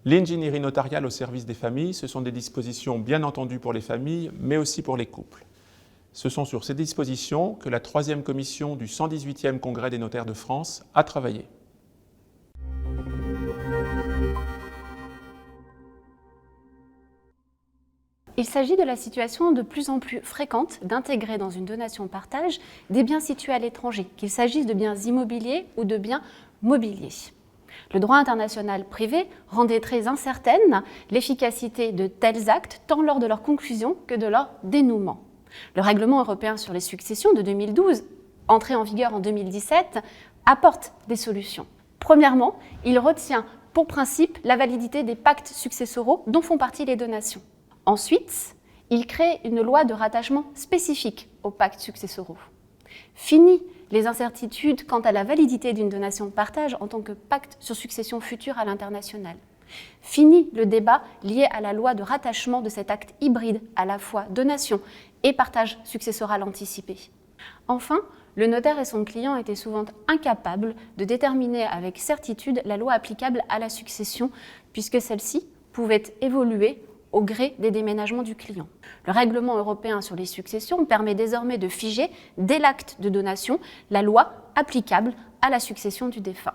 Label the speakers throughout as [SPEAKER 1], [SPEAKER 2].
[SPEAKER 1] L'ingénierie notariale au service des familles, ce sont des dispositions bien entendu pour les familles, mais aussi pour les couples. Ce sont sur ces dispositions que la 3e commission du 118e Congrès des notaires de France a travaillé.
[SPEAKER 2] Il s'agit de la situation de plus en plus fréquente d'intégrer dans une donation-partage des biens situés à l'étranger, qu'il s'agisse de biens immobiliers ou de biens mobiliers. Le droit international privé rendait très incertaine l'efficacité de tels actes, tant lors de leur conclusion que de leur dénouement. Le règlement européen sur les successions de 2012, entré en vigueur en 2017, apporte des solutions. Premièrement, il retient pour principe la validité des pactes successoraux dont font partie les donations. Ensuite, il crée une loi de rattachement spécifique aux pactes successoraux. Fini les incertitudes quant à la validité d'une donation de partage en tant que pacte sur succession future à l'international. Fini le débat lié à la loi de rattachement de cet acte hybride à la fois donation et partage successoral anticipé. Enfin, le notaire et son client étaient souvent incapables de déterminer avec certitude la loi applicable à la succession, puisque celle-ci pouvait évoluer au gré des déménagements du client. Le règlement européen sur les successions permet désormais de figer, dès l'acte de donation, la loi applicable à la succession du défunt.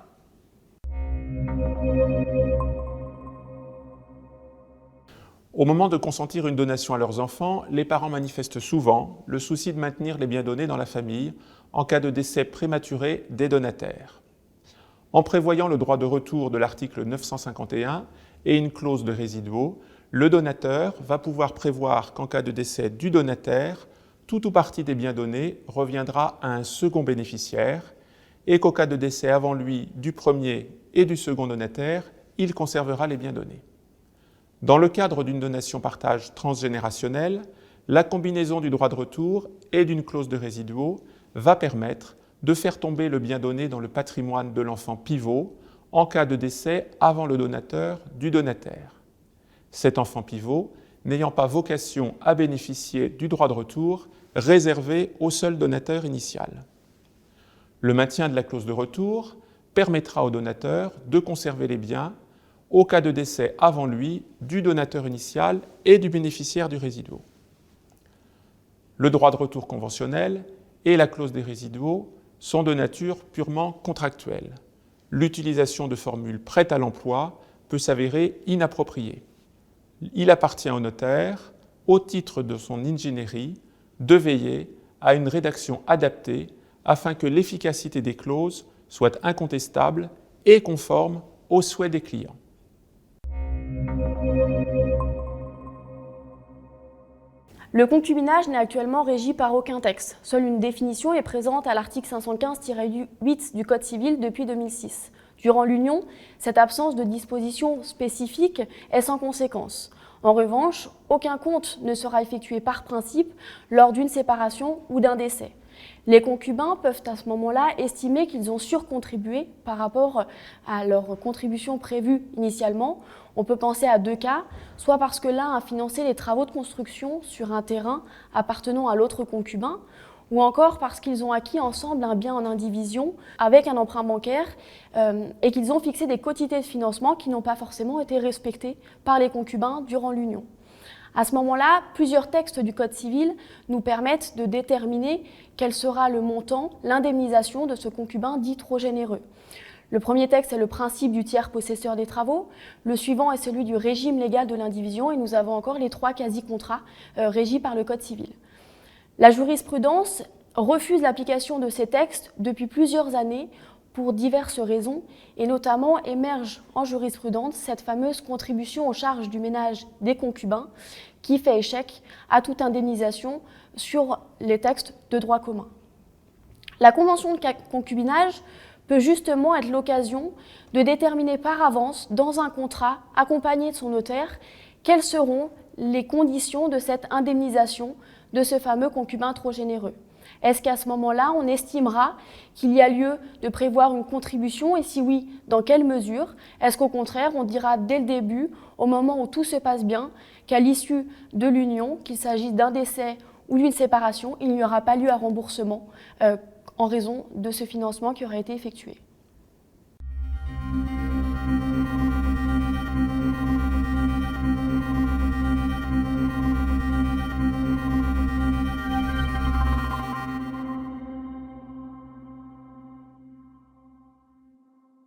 [SPEAKER 1] Au moment de consentir une donation à leurs enfants, les parents manifestent souvent le souci de maintenir les biens donnés dans la famille en cas de décès prématuré des donataires. En prévoyant le droit de retour de l'article 951 et une clause de résiduaux, le donateur va pouvoir prévoir qu'en cas de décès du donataire, tout ou partie des biens donnés reviendra à un second bénéficiaire et qu'au cas de décès avant lui du premier et du second donataire, il conservera les biens donnés. Dans le cadre d'une donation-partage transgénérationnelle, la combinaison du droit de retour et d'une clause de résiduaux va permettre de faire tomber le bien donné dans le patrimoine de l'enfant pivot en cas de décès avant le donateur du donataire. Cet enfant pivot n'ayant pas vocation à bénéficier du droit de retour réservé au seul donateur initial. Le maintien de la clause de retour permettra au donateur de conserver les biens au cas de décès avant lui du donateur initial et du bénéficiaire du résiduau. Le droit de retour conventionnel et la clause des résiduaux sont de nature purement contractuelle. L'utilisation de formules prêtes à l'emploi peut s'avérer inappropriée. Il appartient au notaire, au titre de son ingénierie, de veiller à une rédaction adaptée afin que l'efficacité des clauses soit incontestable et conforme aux souhaits des clients.
[SPEAKER 3] Le concubinage n'est actuellement régi par aucun texte. Seule une définition est présente à l'article 515-8 du Code civil depuis 2006. Durant l'union, cette absence de disposition spécifique est sans conséquence. En revanche, aucun compte ne sera effectué par principe lors d'une séparation ou d'un décès. Les concubins peuvent à ce moment-là estimer qu'ils ont surcontribué par rapport à leur contribution prévue initialement. On peut penser à deux cas, soit parce que l'un a financé les travaux de construction sur un terrain appartenant à l'autre concubin, ou encore parce qu'ils ont acquis ensemble un bien en indivision avec un emprunt bancaire et qu'ils ont fixé des quotités de financement qui n'ont pas forcément été respectées par les concubins durant l'union. À ce moment-là, plusieurs textes du Code civil nous permettent de déterminer quel sera le montant, l'indemnisation de ce concubin dit trop généreux. Le premier texte est le principe du tiers possesseur des travaux, le suivant est celui du régime légal de l'indivision et nous avons encore les trois quasi-contrats régis par le Code civil. La jurisprudence refuse l'application de ces textes depuis plusieurs années pour diverses raisons et notamment émerge en jurisprudence cette fameuse contribution aux charges du ménage des concubins qui fait échec à toute indemnisation sur les textes de droit commun. La convention de concubinage peut justement être l'occasion de déterminer par avance dans un contrat accompagné de son notaire quelles seront les conditions de cette indemnisation de ce fameux concubin trop généreux. Est-ce qu'à ce moment-là, on estimera qu'il y a lieu de prévoir une contribution et si oui, dans quelle mesure? Est-ce qu'au contraire, on dira dès le début, au moment où tout se passe bien, qu'à l'issue de l'union, qu'il s'agisse d'un décès ou d'une séparation, il n'y aura pas lieu à remboursement en raison de ce financement qui aura été effectué?